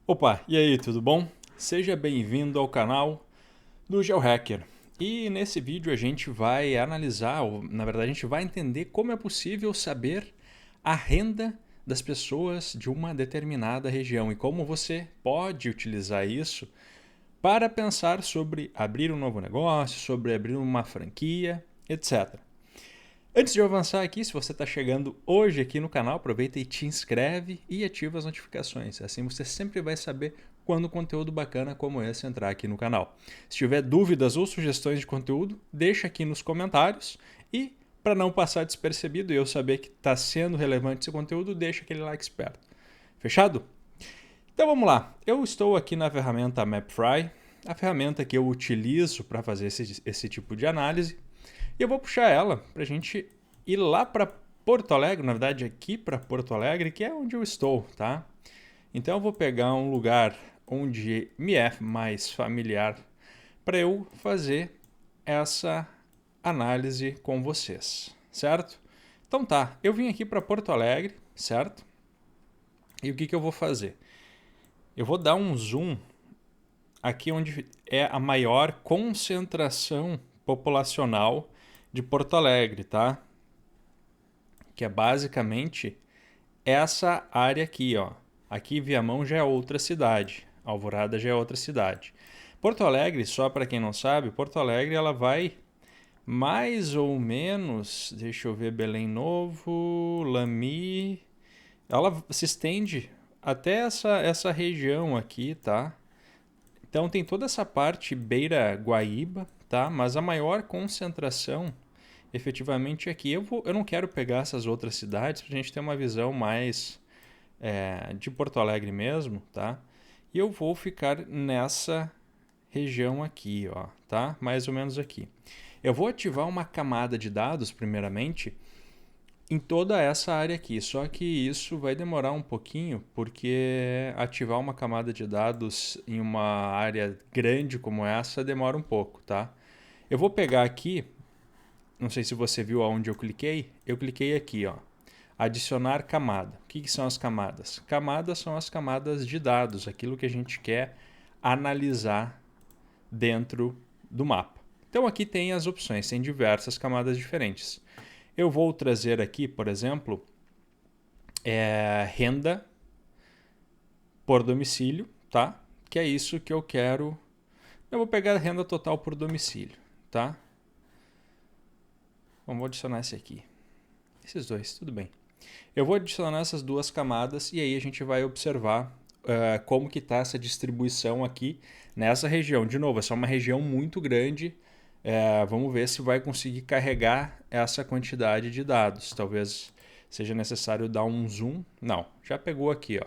Opa, e aí, tudo bom? Seja bem-vindo ao canal do GeoHacker. E nesse vídeo a gente vai analisar, ou na verdade a gente vai entender como é possível saber a renda das pessoas de uma determinada região e como você pode utilizar isso para pensar sobre abrir um novo negócio, sobre abrir uma franquia, etc. Antes de eu avançar aqui, se você está chegando hoje aqui no canal, aproveita e te inscreve e ativa as notificações. Assim você sempre vai saber quando conteúdo bacana como esse entrar aqui no canal. Se tiver dúvidas ou sugestões de conteúdo, deixa aqui nos comentários e para não passar despercebido e eu saber que está sendo relevante esse conteúdo, deixa aquele like esperto. Fechado? Então vamos lá. Eu estou aqui na ferramenta MapFry, a ferramenta que eu utilizo para fazer esse tipo de análise. E eu vou puxar ela para a gente ir lá para Porto Alegre, na verdade aqui para Porto Alegre, que é onde eu estou, tá? Então eu vou pegar um lugar onde me é mais familiar para eu fazer essa análise com vocês, certo? Então tá, eu vim aqui para Porto Alegre, certo? E o que eu vou fazer? Eu vou dar um zoom aqui onde é a maior concentração populacional de Porto Alegre, tá? Que é basicamente essa área aqui, ó. Aqui Viamão já é outra cidade, Alvorada já é outra cidade. Porto Alegre, só para quem não sabe, Porto Alegre ela vai mais ou menos, deixa eu ver, Belém Novo, Lami, ela se estende até essa região aqui, tá? Então tem toda essa parte beira Guaíba, tá? Mas a maior concentração efetivamente aqui. Eu não quero pegar essas outras cidades para a gente ter uma visão mais de Porto Alegre mesmo, tá? E eu vou ficar nessa região aqui, ó, tá? Mais ou menos aqui. Eu vou ativar uma camada de dados, primeiramente, em toda essa área aqui. Só que isso vai demorar um pouquinho, porque ativar uma camada de dados em uma área grande como essa demora um pouco, tá? Eu vou pegar aqui, não sei se você viu aonde eu cliquei aqui, ó. Adicionar camada. O que são as camadas? Camadas são as camadas de dados, aquilo que a gente quer analisar dentro do mapa. Então aqui tem as opções, tem diversas camadas diferentes. Eu vou trazer aqui, por exemplo, renda por domicílio, tá? Que é isso que eu quero. Eu vou pegar a renda total por domicílio, tá? Vamos adicionar esse aqui. Esses dois, tudo bem. Eu vou adicionar essas duas camadas e aí a gente vai observar como que está essa distribuição aqui nessa região. De novo, essa é uma região muito grande. Vamos ver se vai conseguir carregar essa quantidade de dados. Talvez seja necessário dar um zoom. Não, já pegou aqui, ó.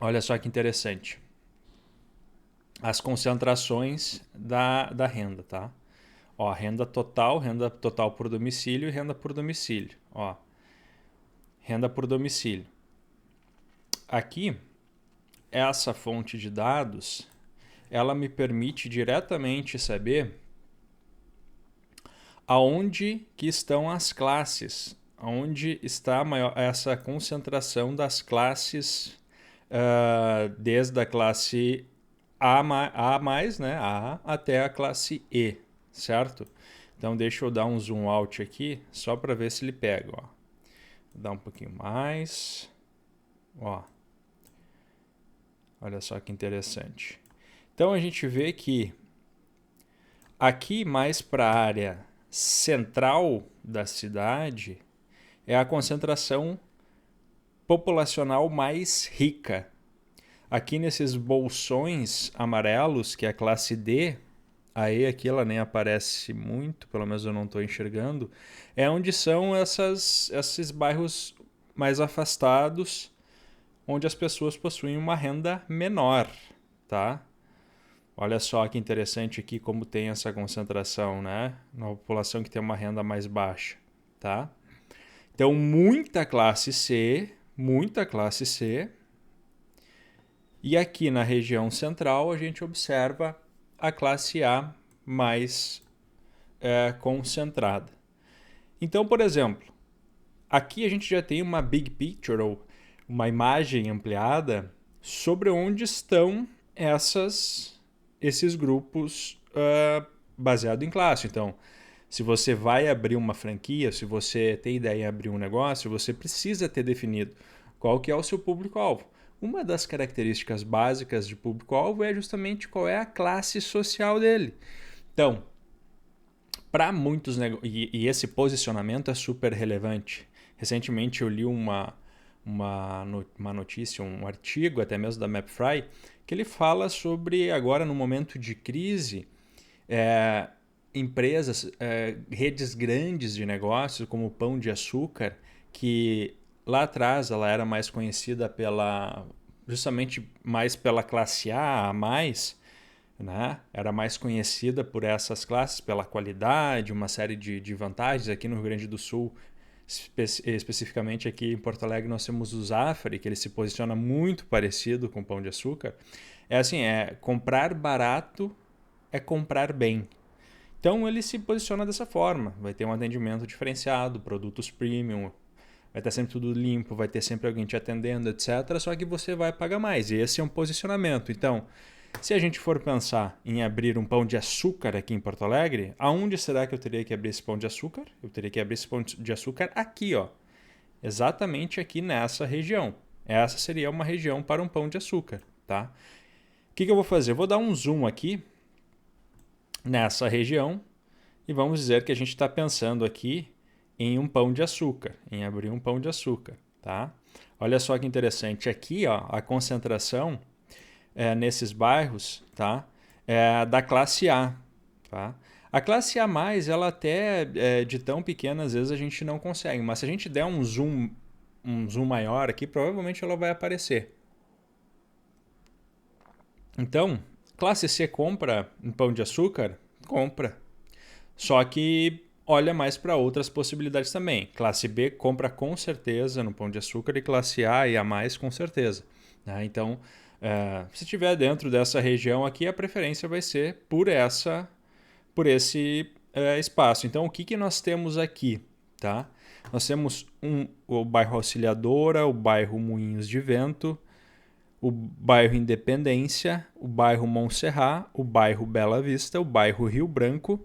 Olha só que interessante. As concentrações da renda, tá? Ó, renda total por domicílio e renda por domicílio. Ó, renda por domicílio. Aqui, essa fonte de dados, ela me permite diretamente saber aonde que estão as classes, aonde está essa concentração das classes, desde a classe A mais, né, A, até a classe E, certo? Então deixa eu dar um zoom out aqui, só para ver se ele pega, ó. Vou dar um pouquinho mais, ó. Olha só que interessante. Então a gente vê que aqui mais para a área central da cidade é a concentração populacional mais rica. Aqui nesses bolsões amarelos, que é a classe D, a E aqui ela nem aparece muito, pelo menos eu não estou enxergando, é onde são esses bairros mais afastados, onde as pessoas possuem uma renda menor, tá? Olha só que interessante aqui como tem essa concentração, né? Na população que tem uma renda mais baixa, tá? Então, muita classe C. E aqui na região central a gente observa a classe A mais concentrada. Então, por exemplo, aqui a gente já tem uma big picture, ou uma imagem ampliada, sobre onde estão esses grupos baseado em classe. Então, se você vai abrir uma franquia, se você tem ideia em abrir um negócio, você precisa ter definido qual que é o seu público-alvo. Uma das características básicas de público-alvo é justamente qual é a classe social dele. Então, para muitos negócios, e esse posicionamento é super relevante. Recentemente eu li uma notícia, um artigo até mesmo da MapFry, que ele fala sobre, agora no momento de crise, empresas, redes grandes de negócios, como o Pão de Açúcar, que lá atrás ela era mais conhecida justamente mais pela classe A mais, né? Era mais conhecida por essas classes, pela qualidade, uma série de vantagens. Aqui no Rio Grande do Sul, especificamente aqui em Porto Alegre, nós temos o Zafari, que ele se posiciona muito parecido com o Pão de Açúcar. É assim, comprar barato é comprar bem. Então ele se posiciona dessa forma, vai ter um atendimento diferenciado, produtos premium, vai estar sempre tudo limpo, vai ter sempre alguém te atendendo, etc. Só que você vai pagar mais, e esse é um posicionamento. Então, se a gente for pensar em abrir um Pão de Açúcar aqui em Porto Alegre, aonde será que eu teria que abrir esse Pão de Açúcar? Eu teria que abrir esse Pão de Açúcar aqui, ó, exatamente aqui nessa região. Essa seria uma região para um Pão de Açúcar, tá? O que eu vou fazer? Eu vou dar um zoom aqui nessa região e vamos dizer que a gente está pensando aqui em um pão de açúcar, em abrir um pão de açúcar, tá? Olha só que interessante, aqui ó, a concentração nesses bairros, tá? É da classe A, tá? A classe A+, ela até de tão pequena às vezes a gente não consegue, mas se a gente der um zoom maior aqui, provavelmente ela vai aparecer. Então, classe C compra um pão de açúcar? Compra. Só que olha mais para outras possibilidades também. Classe B compra com certeza no pão de açúcar e classe A e A+, com certeza. Né? Então, se estiver dentro dessa região aqui, a preferência vai ser por esse espaço. Então, o que nós temos aqui? Tá? Nós temos o bairro Auxiliadora, o bairro Moinhos de Vento, o bairro Independência, o bairro Montserrat, o bairro Bela Vista, o bairro Rio Branco,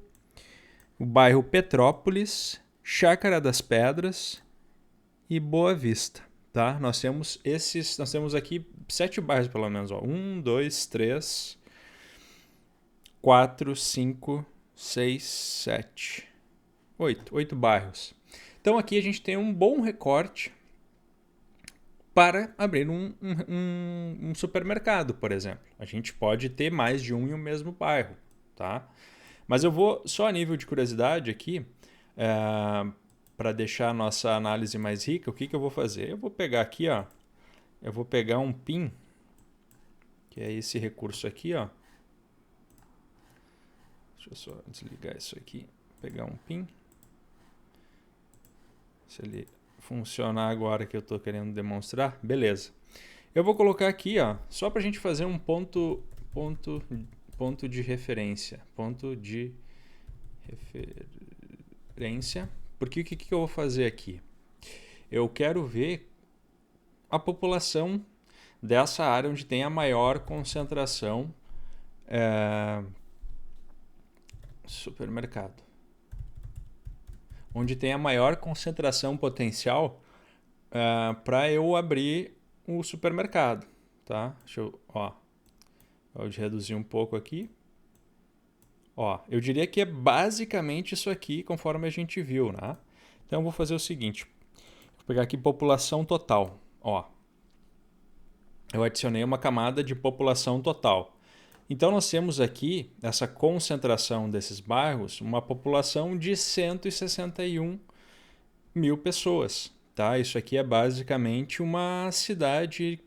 o bairro Petrópolis, Chácara das Pedras e Boa Vista. Tá? Nós temos aqui 7 bairros pelo menos. 1, 2, 3, 4, 5, 6, 7, 8 bairros. Então aqui a gente tem um bom recorte para abrir um supermercado, por exemplo. A gente pode ter mais de um em um mesmo bairro, tá? Mas eu vou, só a nível de curiosidade aqui, para deixar a nossa análise mais rica, o que eu vou fazer? Eu vou pegar aqui, ó, eu vou pegar um PIN, que é esse recurso aqui, ó. Deixa eu só desligar isso aqui, pegar um PIN. Se ele funcionar agora que eu estou querendo demonstrar, beleza. Eu vou colocar aqui, ó, só para a gente fazer um ponto de referência. Ponto de referência. Porque o que eu vou fazer aqui? Eu quero ver a população dessa área onde tem a maior concentração supermercado. Onde tem a maior concentração potencial para eu abrir o supermercado, tá? Deixa eu, vou reduzir um pouco aqui. Ó, eu diria que é basicamente isso aqui, conforme a gente viu, né? Então eu vou fazer o seguinte, vou pegar aqui população total, ó. Eu adicionei uma camada de população total. Então nós temos aqui essa concentração desses bairros, uma população de 161 mil pessoas. Tá? Isso aqui é basicamente uma cidade,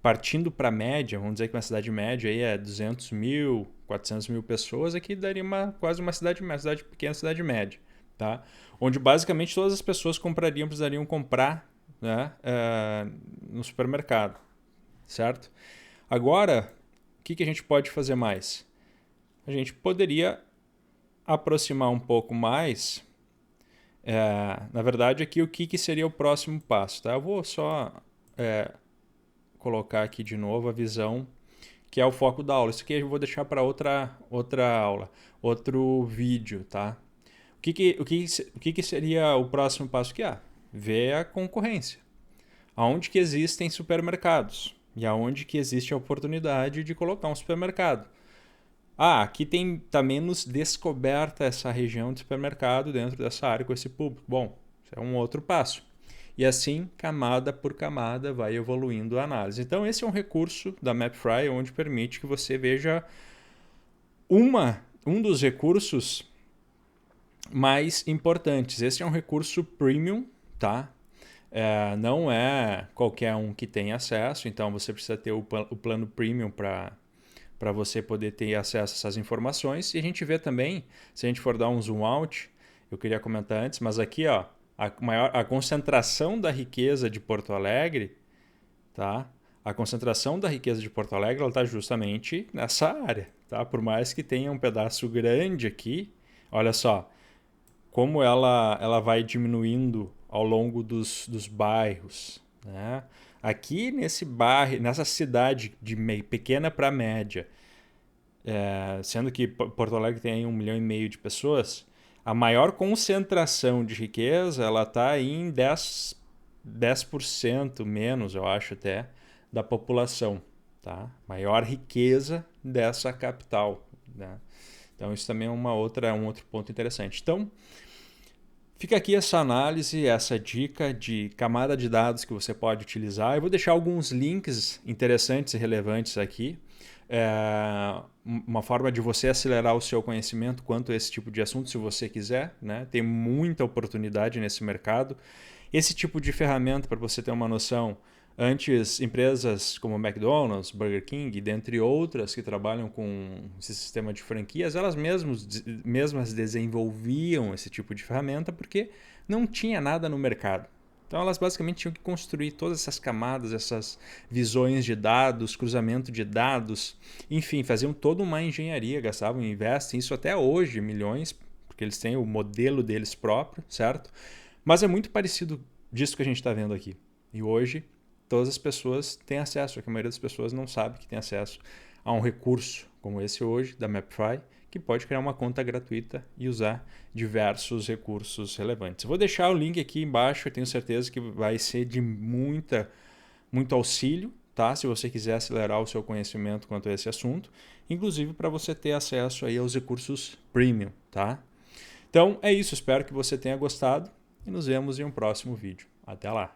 partindo para a média, vamos dizer que uma cidade média aí é 200 mil, 400 mil pessoas, aqui daria quase uma cidade pequena, cidade média. Tá? Onde basicamente todas as pessoas precisariam comprar, né, no supermercado. Certo? Agora, o que a gente pode fazer mais? A gente poderia aproximar um pouco mais Na verdade, aqui o que seria o próximo passo, tá? Eu vou só colocar aqui de novo a visão, que é o foco da aula. Isso aqui eu vou deixar para outra aula, outro vídeo, tá? O que seria o próximo passo que há? Ver a concorrência. Aonde que existem supermercados e aonde que existe a oportunidade de colocar um supermercado. Aqui está menos descoberta essa região de supermercado dentro dessa área com esse público. Bom, isso é um outro passo. E assim, camada por camada, vai evoluindo a análise. Então, esse é um recurso da MapFry, onde permite que você veja um dos recursos mais importantes. Esse é um recurso premium, tá? Não é qualquer um que tem acesso, então você precisa ter o plano premium para você poder ter acesso a essas informações. E a gente vê também, se a gente for dar um zoom out, eu queria comentar antes, mas aqui ó, a concentração da riqueza de Porto Alegre, tá? A concentração da riqueza de Porto Alegre está justamente nessa área, tá? Por mais que tenha um pedaço grande aqui, olha só como ela vai diminuindo ao longo dos bairros, né? Aqui nesse bairro, nessa cidade de pequena para média, sendo que Porto Alegre tem aí 1,5 milhão de pessoas, a maior concentração de riqueza ela está em 10% menos, eu acho até, da população. Tá? Maior riqueza dessa capital. Né? Então isso também é um outro ponto interessante. Então, fica aqui essa análise, essa dica de camada de dados que você pode utilizar. Eu vou deixar alguns links interessantes e relevantes aqui. Uma forma de você acelerar o seu conhecimento quanto a esse tipo de assunto, se você quiser. Né? Tem muita oportunidade nesse mercado. Esse tipo de ferramenta, para você ter uma noção, antes empresas como McDonald's, Burger King, dentre outras que trabalham com esse sistema de franquias, elas mesmas desenvolviam esse tipo de ferramenta porque não tinha nada no mercado. Então elas basicamente tinham que construir todas essas camadas, essas visões de dados, cruzamento de dados, enfim, faziam toda uma engenharia, gastavam, investem isso até hoje, milhões, porque eles têm o modelo deles próprio, certo? Mas é muito parecido disso que a gente está vendo aqui. E hoje todas as pessoas têm acesso, a maioria das pessoas não sabe que tem acesso a um recurso como esse hoje, da MapFry, que pode criar uma conta gratuita e usar diversos recursos relevantes. Eu vou deixar o link aqui embaixo, eu tenho certeza que vai ser de muito auxílio, tá? Se você quiser acelerar o seu conhecimento quanto a esse assunto, inclusive para você ter acesso aí aos recursos premium, tá? Então é isso, espero que você tenha gostado e nos vemos em um próximo vídeo. Até lá!